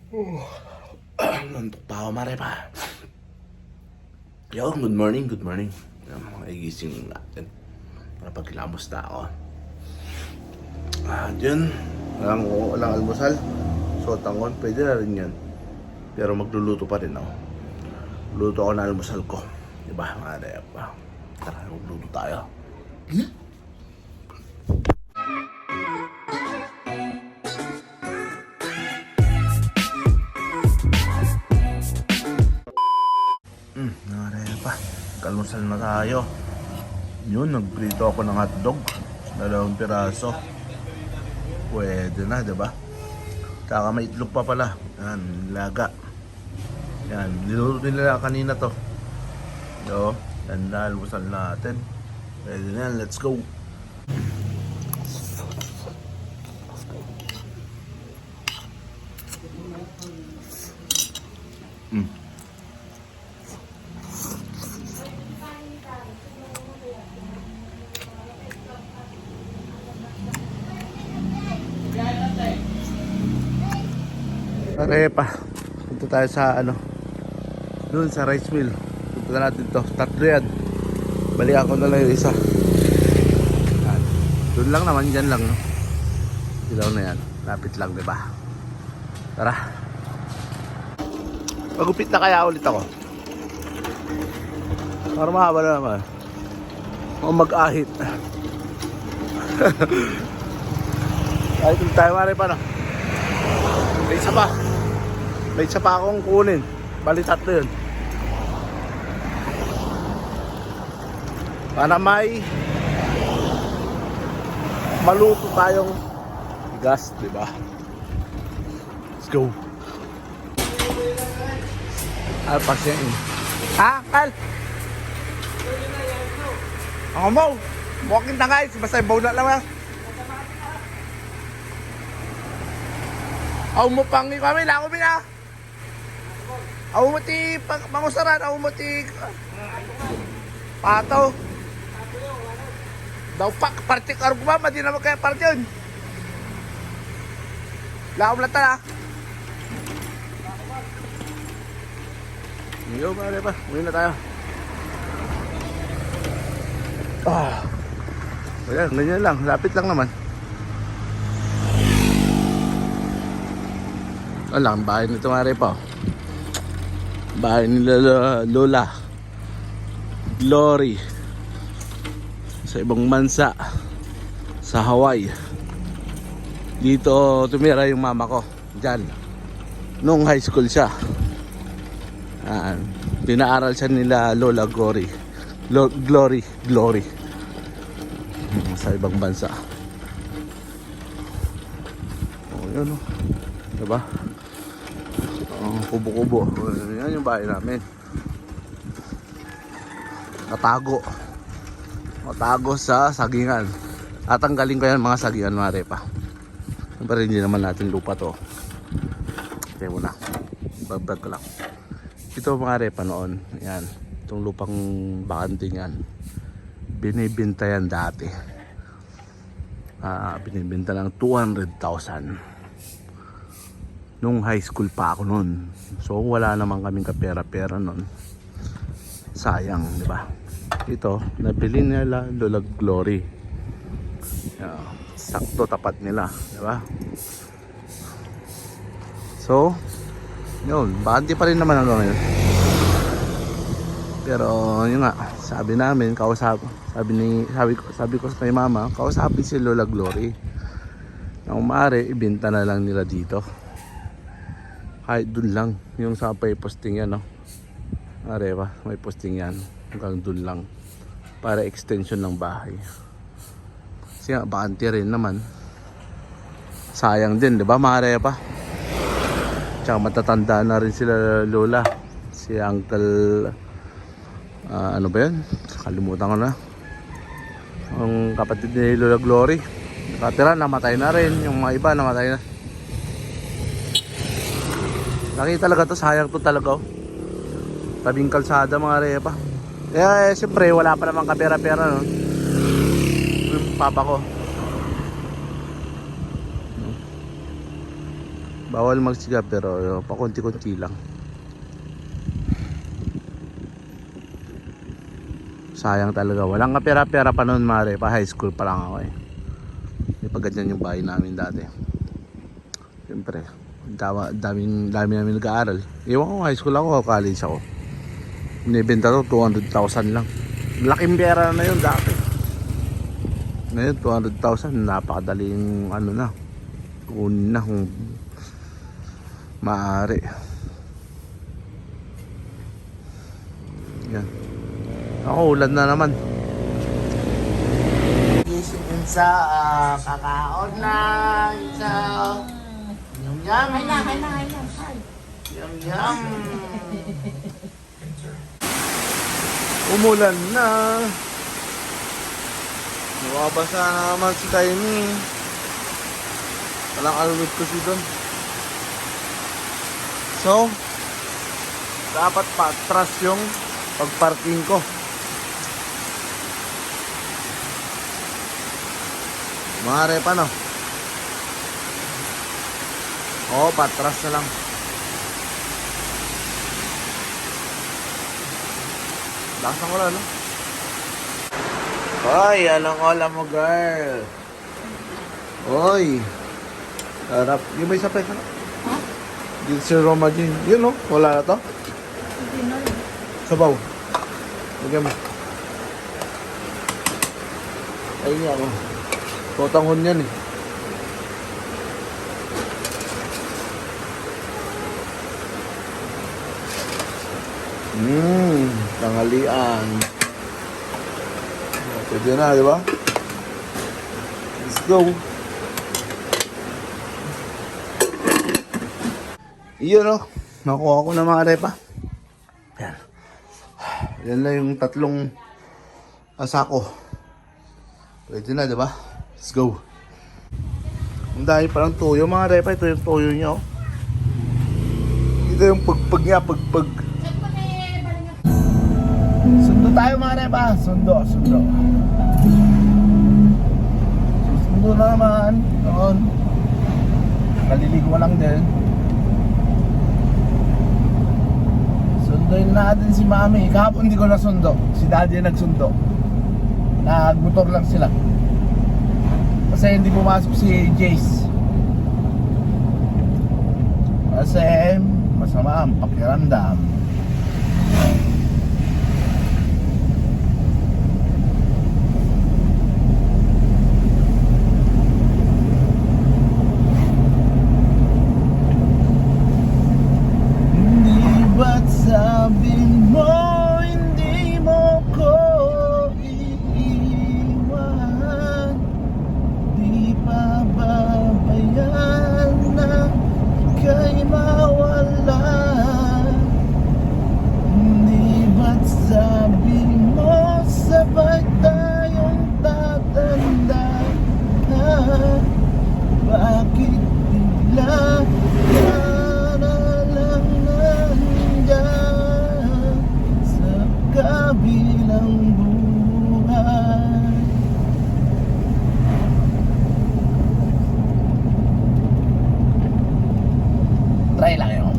Nantok pa ako, mare pa. Yo, good morning, good morning. Mga igising natin. Para pagkilamos na ako. Dyan. Walang almusal. So, tangon, pwede na rin yan. Pero magluluto pa rin ako. Luto ako na almusal ko. Diba, mare pa. Tara, magluto tayo. Naraya pa. Kalmusal na tayo. Yun, nagprito ako ng hotdog. 2 piraso. Pwede na, diba? Tsaka may itlog pa pala. Yan, laga. Yan, niluto nila kanina to. Yo, yan na, almusal natin. Pwede na yan, let's go. Arepa. Punta tayo sa doon sa rice mill. Punta natin to. Tatlo yan. Balikan ko na lang yung isa. Yan. Doon lang naman, dyan lang, no? Ilaw na yan. Lapit lang, diba? Tara. Magupit na kaya ulit ako. Para mahaba na naman. O mag-ahit. Kahit tayo mare pa, no? May isa pa. May isa pa akong kunin. Bali 3 yun. Para may maluto tayong gas, diba? Let's go. Alpas yan eh. Ha? Kal? Ako mo. Walking na guys. Basta yung na lang ha. Aw mo pangi kami, lako bina. Aw mo ti pangusaran, aw mo ti pato. Daw pak party karo ba, madi na magkaya party yun. Lako lang tala. Yo, pare pa, uwi na tayo. Ayan, ganyan lang, lapit lang naman. Ang bahay nito mare pa. Bahay nila Lola Glory. Sa ibang bansa. Sa Hawaii. Dito tumira yung mama ko. Diyan. Nung high school siya. Pinaaral siya nila Lola Glory. Glory. Sa ibang bansa. Yun o. Diba? Kubo-kubo. Yan yung bahay namin. Matago sa sagingan. Tatanggalin ko yan mga sagingan mare pa. Pero hindi naman natin lupa to. Kaya muna. Babag ko lang. Ito mga repa noon. Yan. Itong lupang bakanting yan. Binibinta yan dati. Binibinta ng 200,000. Nung high school pa ako noon. So wala naman kaming kapera-pera noon. Sayang, di ba? Ito, nabili nila Lola Glory. Sakto tapat nila, di ba? So, yun, bakante pa rin naman hanggang ngayon. Pero yun nga, sabi namin, sabi ko sa kay mama, kausapin si Lola Glory. Nang maaari, ibenta na lang nila dito. Kahit dun lang, yung sa may posting yan, no? Arewa, may posting yan. Hanggang dun lang. Para extension ng bahay. Kasi nga, bakante rin naman. Sayang din, di ba, mga arewa? Tsaka matatanda na rin sila Lola. Si Uncle, ano ba yan? Kalimutan ko na. Ang kapatid ni Lola Glory. Nakatira, namatay na rin. Yung mga iba, namatay na. Laki talaga to, sayang to talaga oh. Tabing kalsada mga repa. Kaya siyempre wala pa namang kapera-pera no. Yung papa ko Bawal magsiga pero pakunti-kunti lang. Sayang talaga. Walang kapera-pera pa noon, mare. Pa high school pa lang ako eh. May pagganyan yung bahay namin dati. Siyempre, dami namin nag-aaral. Iwan ko, high school ako o college ako. Binibenta to, 200,000 lang. Laking pera na yun dati. Ngayon, 200,000, napakadaling ano na. Kunin na kung maaari. Yan. Ako, ulan na naman. Gising sa kakaon na isa. Yum yum. Yum yum. Umulan na. Nakabasa na naman si Tiny. Walang alumit ko si doon. So, dapat patras yung pagparking ko. Mga repa no? Oo, patras na lang. Laksan ko lang, no? Hoy, anong ola mo, girl? Hoy. Harap. Yung may sapay ka na? Ha? Dito si Roma Jean. Yun, no? Wala na to? Hindi na. Sabaw. Lagyan mo. Ayun nga, oh. Totanghon yan, eh. Tanghalian. Pwede na, di ba? Let's go. Iyon, no? Nakuha ko na mga repa. Yan. Yan lang yung tatlong asako. Pwede na, di ba? Let's go. Ang dahil parang tuyo mga repa. Ito yung tuyo niya, oh. Ito yung pagpag niya, pagpag. Sundo tayo mga repa. Sundo. Sundo na naman. Noon. Naliligo lang din. Sunduin natin si mami. Kahapon hindi ko nasundo. Si daddy nagsundo. Nagmotor lang sila. Kasi hindi pumasok si Jace. Kasi masama ang pakiramdam. Sabi mo, hindi mo ko iiwan. Di pa babayan na ika'y mawala. Hindi ba't sabi mo, sabay tayong tatanda. Bakit bigla kabilang buhay. Try lang yun.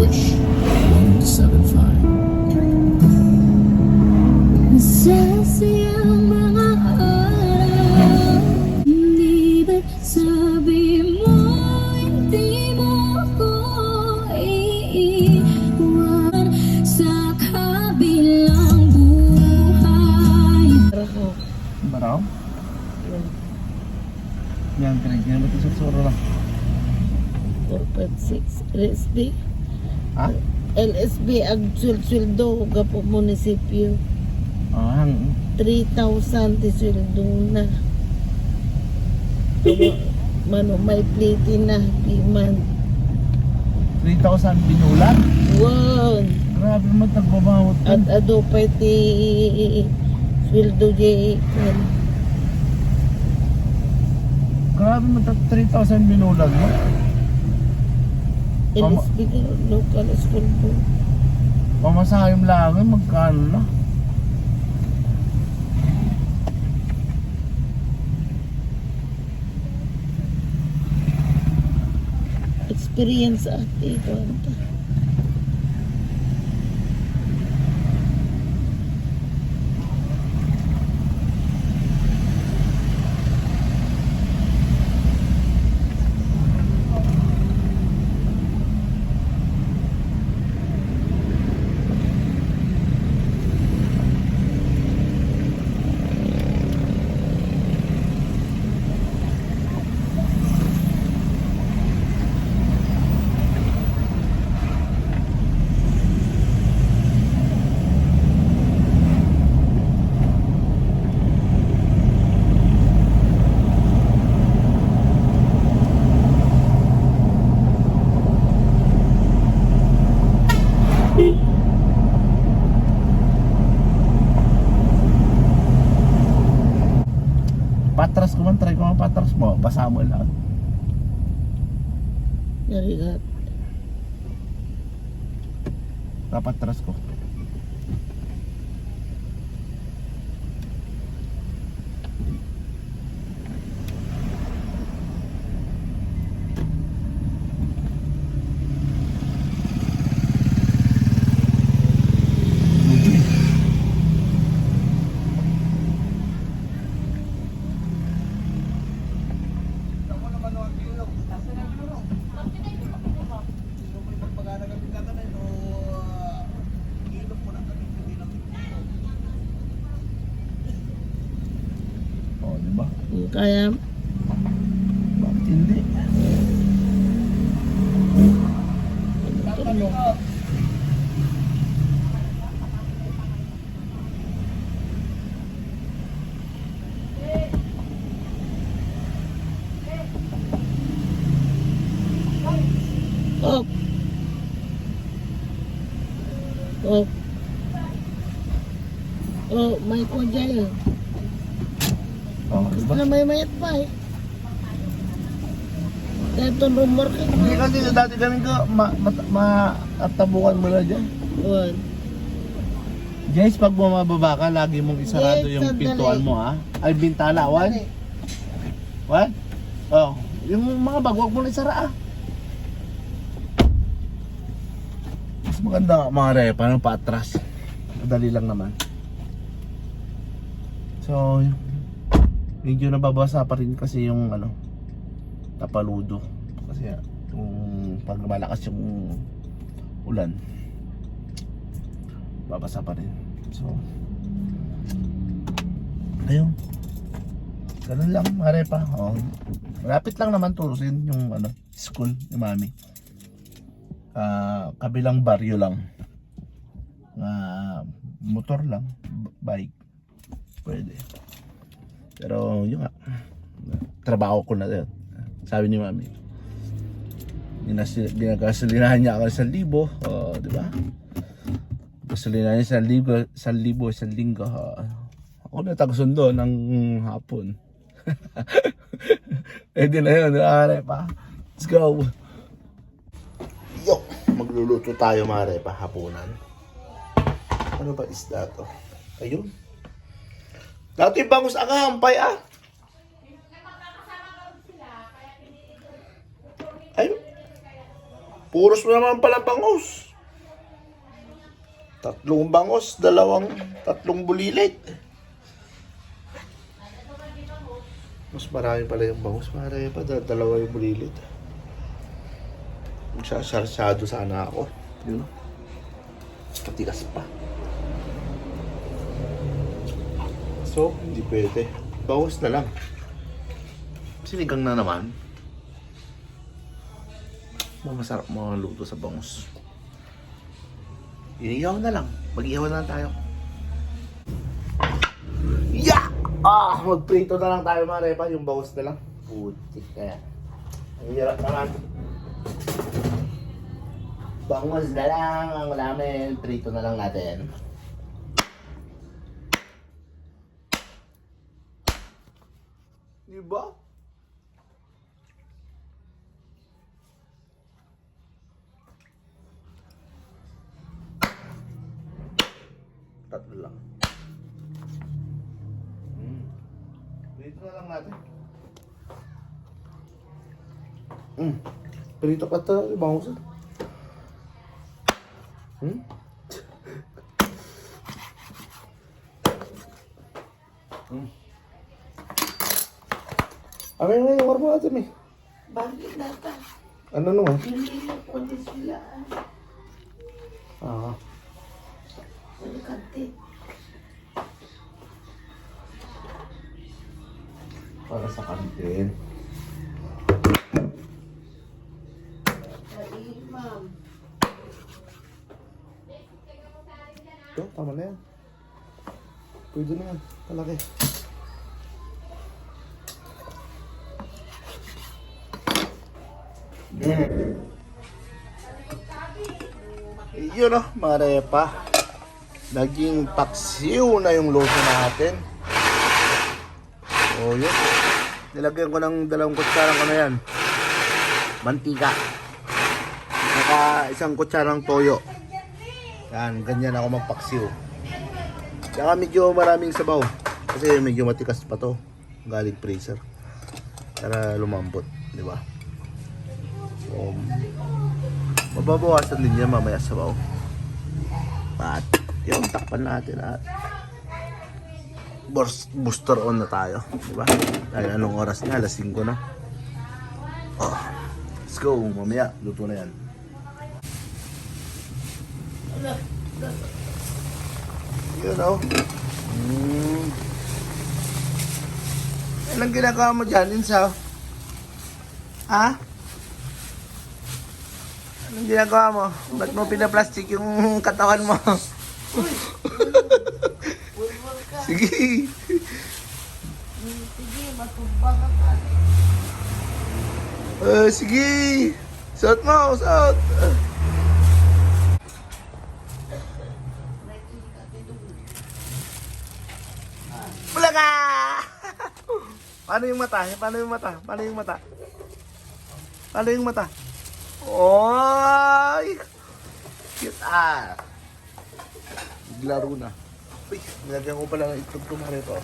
Wish 175. Masasaya ang mga araw. Hindi ba sabi mo hindi mo ako iiwan sa kabilang buhay. Baraw? Yan, pinagyan mo ito sa suro lang. 4.6 LSB. Ha? LSB ang sweldo gapo munisipyo. Ang 3,000 ti sweldo na. Mano may pliti na piman. 3,000 binulan? Wow. Grabe naman nagbabawot At yan. ado pa ti sweldo di Grabe naman 3,000 binulan mo. LSB local school po. Pamasahim lang, magkano na? experience ate ko. Patras ko man, try ko man patras mo. Basa mo lang. Narigat. Papatras ko. Oh, di ba? Kaya, Bakit hindi? tulog. Oh. Oh. Oh, may kudya yun. Oh, di ba? Ano may mayat pa eh. Kaya itong rumor ka. Hindi kasi dati kami ko matabukan mo na dyan. Uwan. Guys, pag bumababa ka, lagi mong isarado Yes, yung sandali. pintuan mo ha. Ay, bintana, Wan? Wan? Oh, yung mga bag, huwag mo na isara ah. Mas maganda nga mga repa, no, paatras. Madali lang naman. So, medyo nababasa pa rin kasi yung ano, tapaludo. Kasi yung pag malakas yung ulan, babasa pa rin. So, ayun. Ganun lang, arepa. Oh. Malapit lang naman turusin yung ano, school ni Mami. Kabilang baryo lang. Motor lang, bike. Pwede. Pero yun nga, trabaho ko na yun. Sabi ni Mami. Ginagasolinahan niya ako 1,000. Oh, di ba? Gasolinahan niya 1,000, 1,000 linggo. Ako na tagusundo ng hapon. Pwede na yun, arepa. Let's go. Yo, magluluto tayo mga arepa, hapunan. Ano ba isda to? Ayun. Dati bangus agahampay ah. Ayun. Puros mo naman pala bangus. 3 bangus, 3 bulilit. Mas marami pala yung bangus, marami pa, 2 yung bulilit. Magsasarsado sana ako. Yun. Patigas pa. So, hindi pwede. Bangus na lang. Sinigang na naman. Masarap mga luto sa bangus. Inihaw na lang. Mag-ihaw na lang tayo. Yeah! Magprito na lang tayo mga repa. Yung bangus na lang. Putik kaya. Ang hirap naman. Bangus na lang ang namin. Prito na lang natin. Diba? Tatlo lang. Dito na lang natin. Perito ka to, ibang usan. Hmm? Amay nga yung warmo natin eh. Bakit nata? Ano naman? Hindi mo po di sila. Ah. Salikante. Para sa kantin. Ay, ma'am. Ito, tama na yan. Pwede na yan. Talaki. Yun o, mga repa. Naging paksiw na yung loso natin. O yun. Nilagyan ko ng 2 kutsarang ano yan. Mantika. Saka 1 kutsarang toyo. Yan, ganyan ako magpaksiw. Saka medyo maraming sabaw. Kasi medyo matikas pa to. Galing freezer. Para lumambot, di ba? So, mababawasan din yan mamaya sabaw. At yung takpan natin at booster on na tayo, di ba? Dahil anong oras na? Alas 5 na. Oh, let's go. Mamaya, luto na yan. Yun o. Anong ginagawa mo dyan, Insaw? Ha? Anong ginagawa mo? Ba't mo pinaplastic yung katawan mo? Sige. Sige, matubang ka. Sige. Suot mo, suot. Bulaga! Paano yung mata? Paano yung mata? Paano yung mata? Paano yung mata? Oy! Cute ah! Naglaro na. Uy, nilagyan ko pala ng itlog ko marito.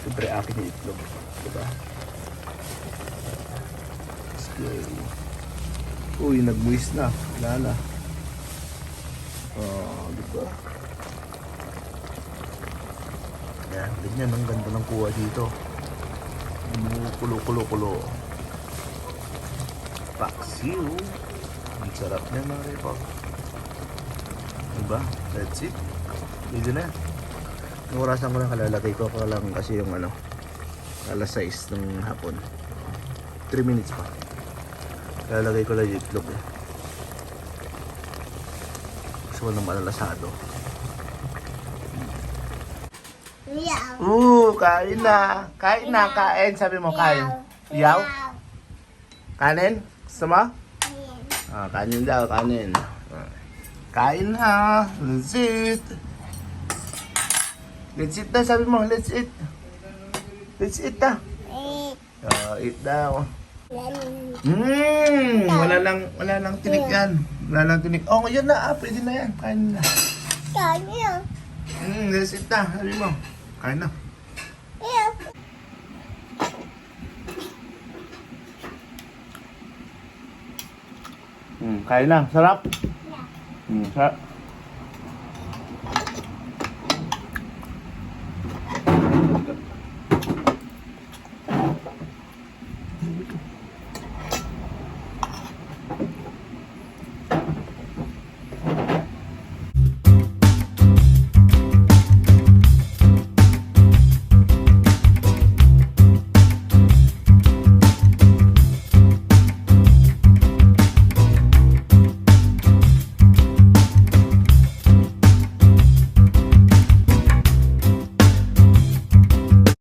Siyempre akin yung itlog. Diba? Let's go. Uy, nag-moist na. Wala na. Oh, diba? Yan, ganyan. Ang ganda ng kuha dito. Kulo-kulo-kulo. Paksiw. Ang sarap niya mga repo. Diba? That's it. Pwede na. Yung orasan ko lang kalalagay ko pa lang kasi yung ano, alas 6 ng hapon. 3 minutes pa. Kalalagay ko lang yung itlog eh. Gusto ko ng malalasado. Kain na. Kain na, kain. Sabi mo, kain. Iyaw? Kanin? Gusto mo? Ah, kanin daw, kanin. Kain ha. Let's eat. Let's eat na, sabi mo. Let's eat. Let's eat na. Eat daw. Wala lang tinik yan. Wala lang tinik. Oh, ngayon na. Pwede na yan. Kain na. Let's eat na. Sabi mo. Kain na. Kain na. Sarap? Sarap.